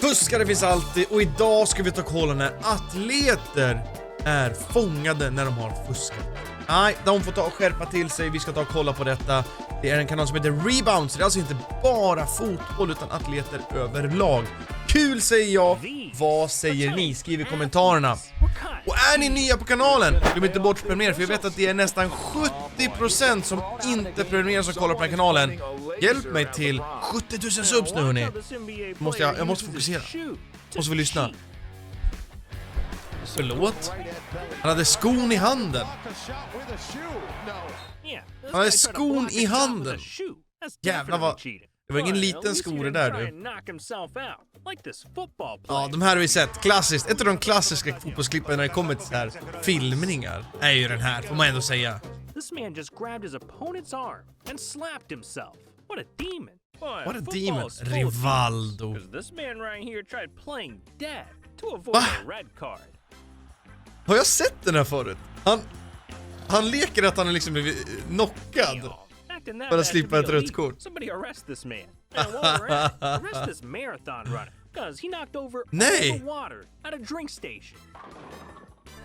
Fuskare finns alltid och idag ska vi ta kolla när atleter är fångade när de har fuskat. Nej, de får ta och skärpa till sig. Vi ska ta och kolla på detta. Det är en kanal som heter Rebounds. Det är alltså inte bara fotboll utan atleter överlag. Kul säger jag. Vad säger ni? Skriv i kommentarerna. Och är ni nya på kanalen, glöm inte bort prenumerera, för jag vet att det är nästan 70% som inte prenumererar som kollar på den här kanalen. Hjälp mig till 70 000 subs nu, hörni. Jag måste fokusera. Måste vi lyssna. Förlåt. Han hade skon i handen. Han hade skon i handen. Jävlar vad... Det var ingen liten skor det där, du. Ja, de här har vi sett. Klassiskt. Ett av de klassiska fotbollsklippen när det kommer till så här filmningar är ju den här, får man ändå säga. What a demon. Rivaldo. Va? Har jag sett den här förut? Han leker att han är liksom blivit knockad. För att slippa ett rött kort. Nej!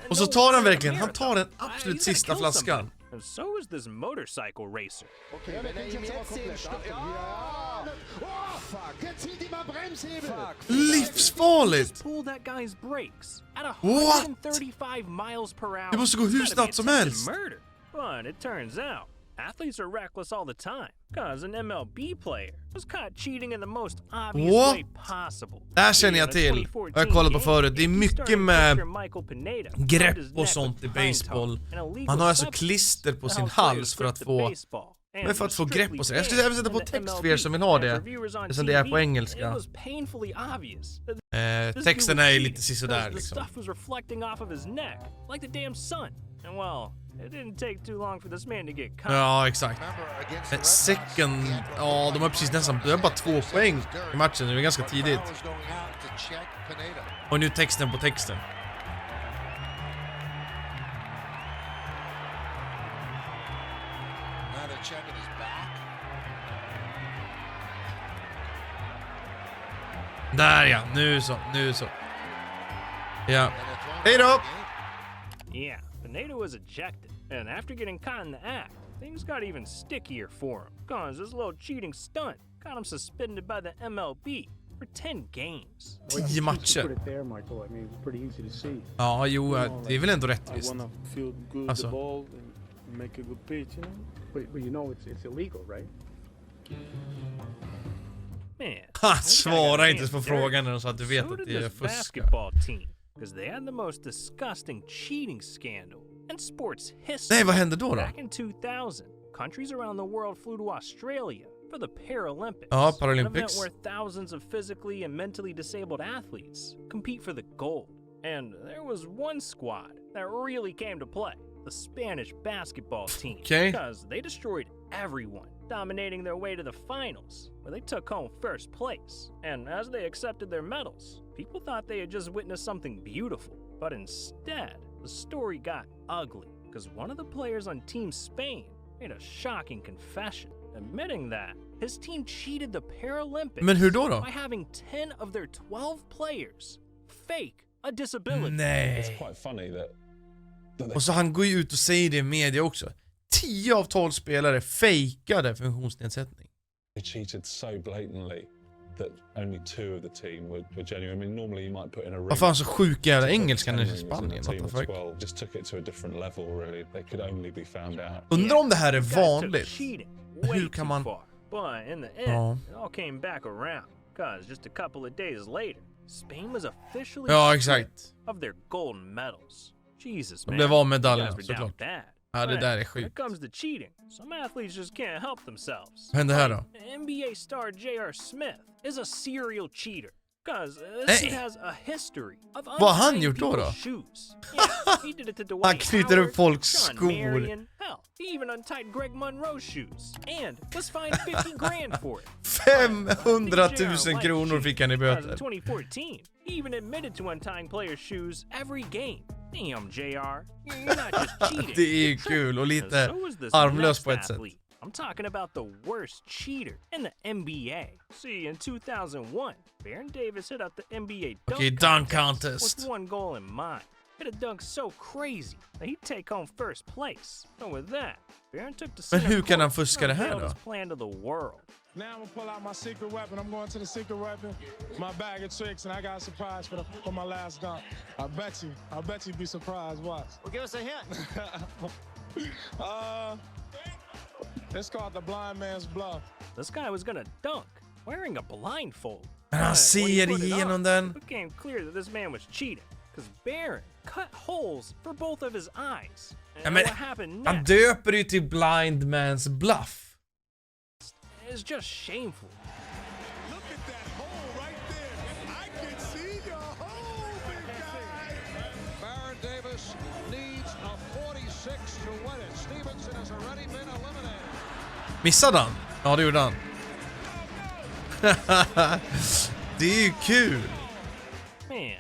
Och så tar han verkligen, han tar den absolut sista flaskan. Livsfarligt! What? Det måste gå hur snabbt som helst. Athletes are reckless all the time, because an MLB player was caught cheating in the most obvious way possible. Det här känner jag till. Jag har kollat på förut. Det är mycket med grepp och sånt i baseball. Man har alltså klister på sin hals för att få grepp på sig. Jag skulle även sätta på text för er som vill ha det. Eftersom det är på engelska. Texten är lite sisådär liksom. Ja, exakt. Second... Ja, de har precis nästan... Det är bara 2 poäng i matchen. Det är ganska tidigt. Och nu texten på texten. Där ja, nu så. Ja. Hej då! Yeah, Pineda was ejected, and after getting caught in the act, things got even stickier for him. Cause this little cheating stunt got him suspended by the MLB for 10 games. 10 matcher. Ja, jo, det är väl ändå rättvist. Alltså. Ha, svara inte på frågan när de sa att du vet att det är fuska. Because they had the most disgusting cheating scandal in sports history. Nej, vad hände då? Back in 2000, countries around the world flew to Australia for the Paralympics. Ja, Paralympics. An event where thousands of physically and mentally disabled athletes compete for the gold. And there was one squad that really came to play. The Spanish basketball team. Okay. Because they destroyed everyone, dominating their way to the finals, where they took home first place. And as they accepted their medals, people thought they had just witnessed something beautiful. But instead, the story got ugly, because one of the players on Team Spain made a shocking confession, admitting that his team cheated the Paralympics. Men hur då? By having 10 of their 12 players fake a disability. Nej. It's quite funny that Och så han går ju ut och säger det i media också. 10 av 12 spelare fejkade funktionsnedsättning. they cheated so blatantly that only 2 of the team were genuine. I mean, normally you might put in a Vad fan så sjuk jävla engelskan i Spanien. What the fuck? Just took it to a different level really. They could only be found out. Undrar om det här är vanligt. Hur kan man... But in the end, it all came back around, because just a couple of days later, Spain was officially exakt. Of their gold medals. Jesus, man. De blev av medaljerna, You guys were down såklart. bad. Ja, det där är When sjukt. it comes to cheating, some athletes just can't help themselves. Vad hände här då? NBA star J.R. Smith is a serial cheater. Because he has a history of Vad har han gjort då? shoes. Yeah, he did it to Dwight Han knyter upp folks Howard, John skor. Marion. Hell, he even untied Greg Monroe's shoes and was fined 50 grand for it. 500 000 kronor fick han i böter. In 2014, he even admitted to untying players' shoes every game. Damn, JR, you're not just cheating. Det är ju kul och lite harmlöst på ett sätt. I'm talking about the worst cheater in the NBA. See, in 2001, Baron Davis hit up the NBA dunk contest with one goal in mind. Hit a dunk so crazy that he'd take home first place. And with that, Baron took the Men hur kan han fuska det här då? his plan to the world. Now I'm gonna pull out my secret weapon. I'm going to the secret weapon, my bag of tricks, and I got a surprise for my last dunk. I bet you'd be surprised. Watch. Well, give us a hint. It's called the blind man's bluff. This guy was gonna dunk wearing a blindfold. Men han When he ser put it igenom on, den. it became clear that this man was cheating, because Baron cut holes for both of his eyes. Ja, And men what happened han next döper ju till Blind Man's Bluff. is just shameful. Look at that hole right there. I can see your hole, big guy. Baron Davis needs a 46 to win it. Stevenson has already been eliminated. Missade han? Ja, det gjorde han. Det är ju kul. Man,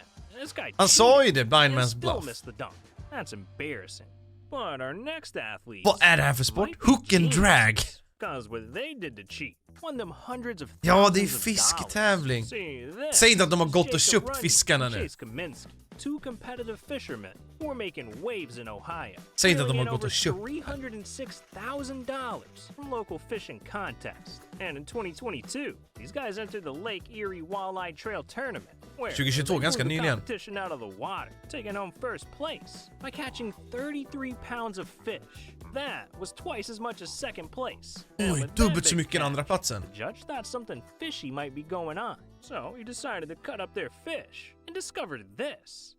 this guy Han sa ju det, Blind and Man's still Bluff. missed the dunk. That's embarrassing. But our next athlete, Vad är det här för sport? Hook and drag. Because what they did to cheat won them hundreds of Ja, det är thousands of fisketävling. dollars. See, this Säg inte att de har gått och is köpt Jacob fiskarna Runyon nu. and Chase Kaminsky, two competitive fishermen who are making waves in Ohio. Säg inte att de har bringing gått och köpt. over $306,000 from local fishing contests. And in 2022, these guys entered the Lake Erie Walleye Trail Tournament, where 2022, they ganska blew the nyligen. competition out of the water, taking home first place by catching 33 pounds of fish. That was twice as much as second place. And Oj, with that dubbelt så big mycket än catch, andra platsen. the judge thought something fishy might be going on, so he decided to cut up their fish and discovered this.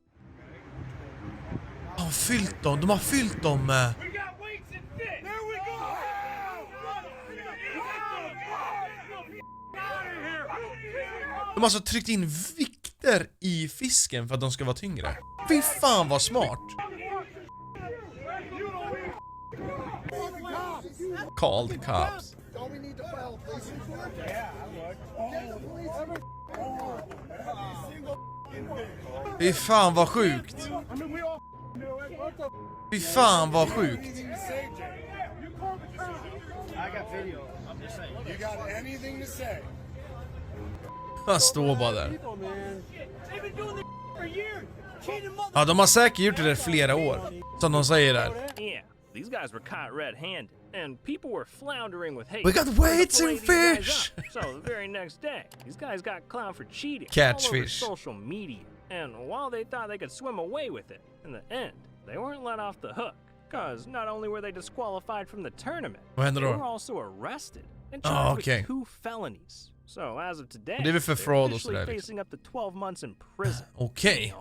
De har fyllt dem, de har fyllt dem med... De har alltså tryckt in vikter i fisken för att de ska vara tyngre. Fy fan vad smart! Call the cops. Fy fan vad sjukt. Fy fan vad sjukt. Han står bara där. Ja, de har säkert gjort det där flera år. Som de säger där. Yeah, these guys were caught red-handed, and people were floundering with hate. We got trying to weights fillet and these guys fish. up. So the very next day, these guys got clowned for cheating Catch all over fish. social media. And while they thought they could swim away with it, in the end, they weren't let off the hook. Because not only were they disqualified from the tournament, Vad händer they då? were also arrested and charged okej. with 2 felonies. So as of today, Det är väl för they're fraud och officially sådär, liksom. facing up to 12 months in prison. Okej.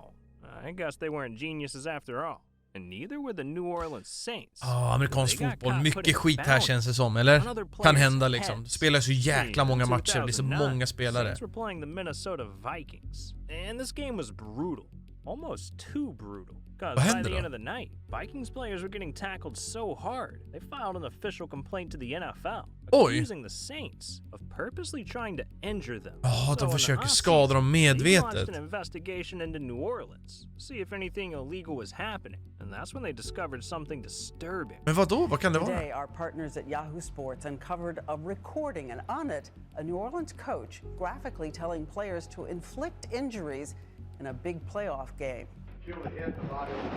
I guess they weren't geniuses after all. And neither were the New Orleans Saints. Ja, amerikansk They got fotboll. caught Mycket putting skit här bounties känns det som, on eller? other Kan players' hända liksom. Det heads. spelar så jäkla många In matcher. Det är så 2009, många spelare. Saints were playing the Minnesota Vikings. And this game was brutal. Almost too brutal. Because Vad by hände the då? end of the night, Vikings players were getting tackled so hard, they filed an official complaint to the NFL, Oj. accusing the Saints of purposely trying to injure them. Ja, So de in the försöker offseason, skada dem they medvetet. launched an investigation into New Orleans, see if anything illegal was happening, and that's when they discovered something disturbing. Men vadå? Vad kan det Today, vara? our partners at Yahoo Sports uncovered a recording, and on it, a New Orleans coach graphically telling players to inflict injuries in a big playoff game.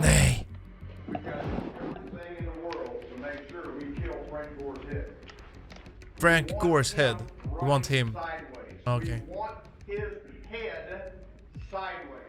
Nej. We've got everything in the world to make sure we kill Frank Gore's head. Frank Gore's head. We want him. Sideways. Okay. We want his head sideways.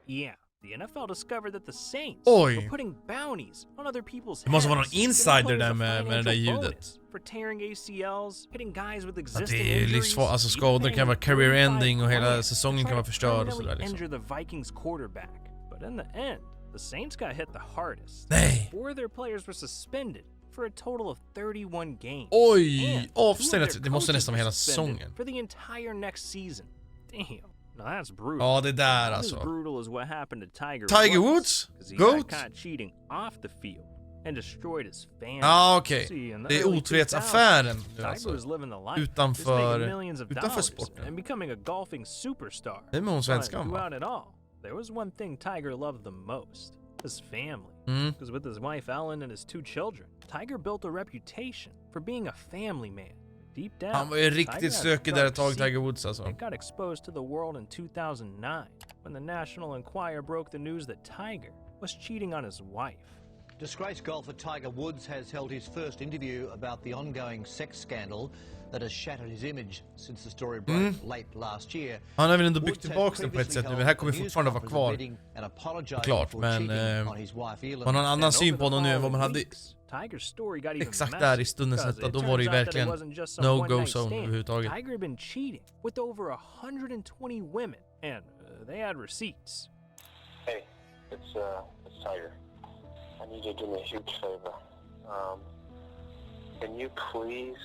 Yeah, the NFL discovered that the Saints Oj. were putting bounties on other people's Det måste vara heads, någon giving insider players där a med det där financial ljudet. bonus for tearing ACLs, hitting guys with Att existing det är ju injuries, livsfarligt. Alltså even skador paying kan vara career 35 ending och hela grand säsongen to kan vara try to förstörd och permanently sådär liksom. injure the Vikings quarterback. But in the end, the Saints got hit the hardest. Nej. 4 of their players were suspended for a total of 31 games. Oj! And 2 of Avstängt. their Det måste coaches nästan vara were hela suspended säsongen. for the entire next season. Damn. Now that's brutal. Ja, det där Not as alltså. brutal as what happened to Tiger Tiger Woods? 'cause he Goat? got caught cheating off the field and destroyed his family. Ja, okej. See, in the Det är early otrohetsaffären 2000s, nu Tiger alltså. was living the life, Utanför- just making millions of utanför dollars sporten. and becoming a golfing superstar. Det är med hon But svenskan, va? throughout it all, there was one thing Tiger loved the most: his family. Because with his wife Ellen and his 2 children, Tiger built a reputation for being a family man. Deep down, Han var ju riktigt stökig där ett tag, Tiger Woods alltså. It got exposed to the world in 2009 when the National Enquirer broke the news that Tiger was cheating on his wife. Disgraced golfer Tiger Woods has held his first interview about the ongoing sex scandal that has shattered his image since the story broke late last year. Han har väl ändå byggt tillbaka den på ett sätt nu, men här kommer fortfarande vara kvar. Klart, men man har en annan syn på honom nu än vad man hade exakt där i stundens hetta. Då var det ju verkligen no-go zone överhuvudtaget. Tiger had been cheating with over 120 women and they had receipts. Hey, it's Tiger. I need you to do me a huge favor. Can you please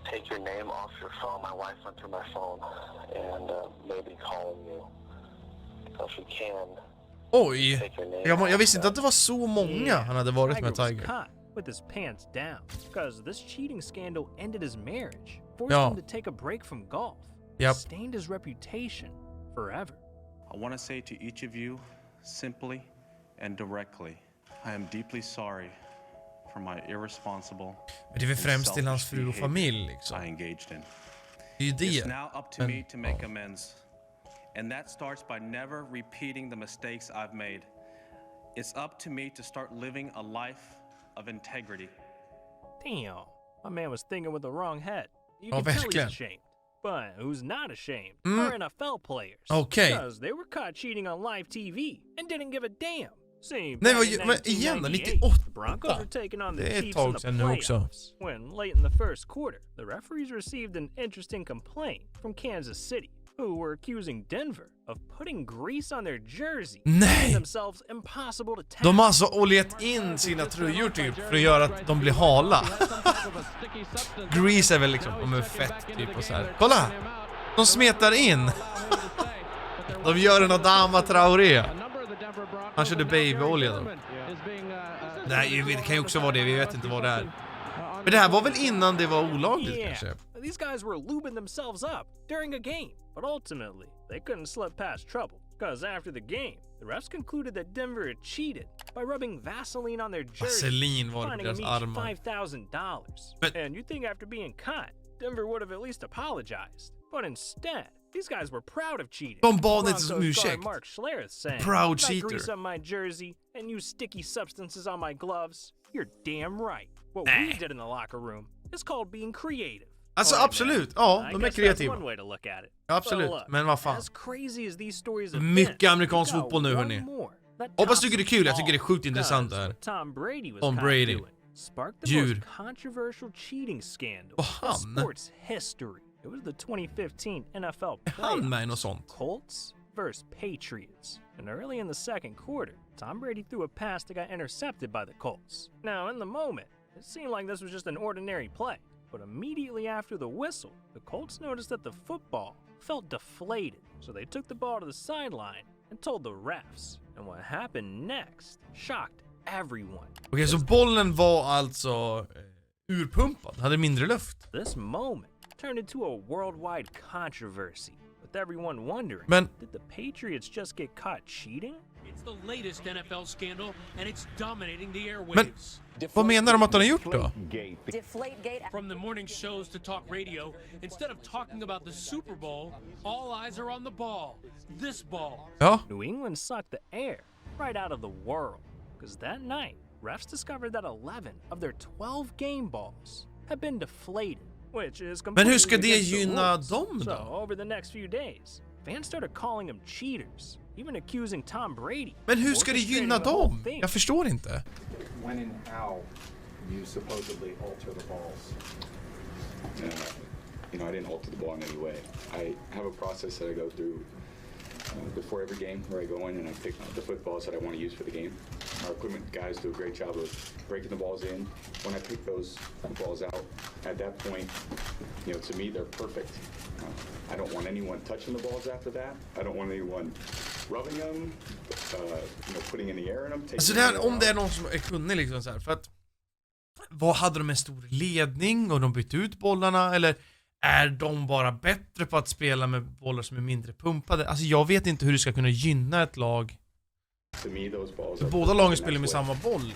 take your name off your phone? My wife went through my phone and maybe calling you. If you can. Oj, jag visste inte att det var så många han hade varit med Tiger. With his pants down because this cheating scandal ended his marriage, forced him to take a break from golf, stained his reputation forever. I want to say to each of you, simply and directly, I am deeply sorry for my irresponsible. Men det är väl främst till hans fru och familj liksom. I engaged in. Det är ju det. It's now up to me to make amends. And that starts by never repeating the mistakes I've made. It's up to me to start living a life of integrity. Damn, my man was thinking with the wrong head. You can tell he's ashamed. But who's not ashamed are NFL players. Okay. Because they were caught cheating on live TV and didn't give a damn. Nej, men igen, 98. Broncos were taking on the Det är ett Chiefs in tag the sedan nu också. playoffs. When late in the first quarter, the referees received an interesting complaint from Kansas City, who were accusing Denver of putting grease on their jersey, making themselves impossible to tackle. De har alltså oljet in sina tröjor typ för att göra att de blir hala. Grease är väl liksom om en fett typ och så här. Kolla! De smetar in. De gör en Adama Traoré. Han körde babyolja då. Nej, det kan ju också vara det. Vi vet inte vad det är. Men det här var väl innan det var olagligt kanske. These guys were lubing themselves up during a game, but ultimately they couldn't slip past trouble because after the game, the refs concluded that Denver had cheated by rubbing Vaseline on their jersey, Vaseline var det på deras armar. $5,000. And you think after being caught, Denver would have at least apologized, but instead, these guys were proud of cheating. De bad inte om ursäkt. Proud cheater. Grease on my jersey and use sticky substances on my gloves. You're damn right. What we did in the locker room is called being creative. Alltså absolut, ja, de är kreativa. Absolut, men vad fan. Mycket amerikansk fotboll nu hörni. Hoppas tycker det är kul, jag tycker det är sjukt intressant det här. Tom Brady. Djur. Och han. It was the 2015 NFL Han med något sånt. Colts versus Patriots. And early in the second quarter, Tom Brady threw a pass that got intercepted by the Colts. Now, in the moment, it seemed like this was just an ordinary play. But immediately after the whistle, the Colts noticed that the football felt deflated. So they took the ball to the sideline and told the refs. And what happened next shocked everyone. Okej, så bollen var alltså urpumpad, hade mindre luft. This moment turned into a worldwide controversy, with everyone wondering, did the Patriots just get caught cheating? It's the latest NFL scandal and it's dominating the airwaves. Men vad menar de att de har gjort då? Deflategate. From the morning shows to talk radio, instead of talking about the Super Bowl, all eyes are on the ball. This ball. Ja. New England sucked the air right out of the world, because that night, refs discovered that 11 of their 12 game balls had been deflated. Men hur ska det gynna dem då? So over the next few days, fans started calling him cheaters, even accusing Tom Brady. Men hur ska det gynna dem? Jag förstår inte. When and how you supposedly alter the balls? You know, I didn't alter the ball in any way. I have a process that I go through before every game where I go in and I pick the footballs that I want to use for the game. Our equipment guys do a great job of breaking the balls in. When I pick those balls out, at that point, you know, to me, they're perfect. I don't want anyone touching the balls after that. I don't want anyone rubbing them, you know, putting in the air in them. Alltså det här, om det är någon som är kunnig liksom så här, för att vad hade de en stor ledning och de bytte ut bollarna, eller är de bara bättre på att spela med bollar som är mindre pumpade? Alltså jag vet inte hur det ska kunna gynna ett lag To me, those balls Båda lagen spelar med samma boll.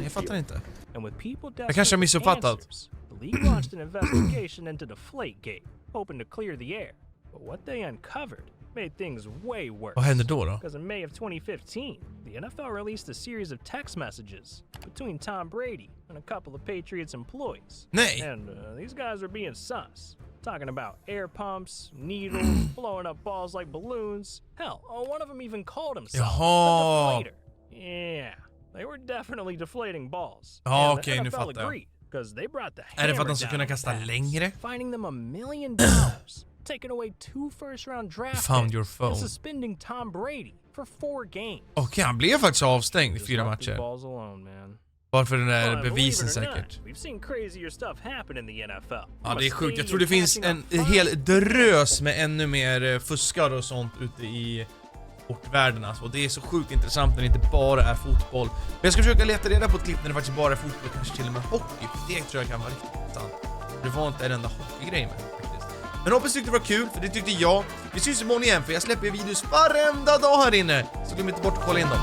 Jag fattar inte. Jag kanske har missuppfattat. The league launched an investigation into Deflategate, hoping to clear the air. But what they uncovered made things way worse. Vad hände då? Because in May of 2015, the NFL released a series of text messages between Tom Brady and a couple of Patriots employees. Nej. And these guys were being sus. Talking about air pumps, needles, blowing up balls like balloons. Hell, one of them even called himself a deflator. Yeah, they were definitely deflating balls. Ja, okej, nu fattar jag. They brought the Är det för att de ska kunna kasta längre? Finding them $1 million, taking away 2 first-round draft picks, and suspending Tom Brady for 4 games. Okej, han blev faktiskt avstängd i 4 matcher. Varför den där bevisen säkert. Ja, det är sjukt. Jag tror det finns en hel drös med ännu mer fuskare och sånt ute i sportvärlden alltså. Och det är så sjukt intressant när det inte bara är fotboll. Men jag ska försöka leta reda på ett klipp när det faktiskt bara är fotboll, kanske till och med hockey. Det tror jag kan vara riktigt intressant. Det var inte en enda hockeygrej med faktiskt. Men hoppas tyckte det var kul, för det tyckte jag. Vi syns imorgon igen, för jag släpper videos varenda dag här inne. Så glöm inte bort att kolla in dem.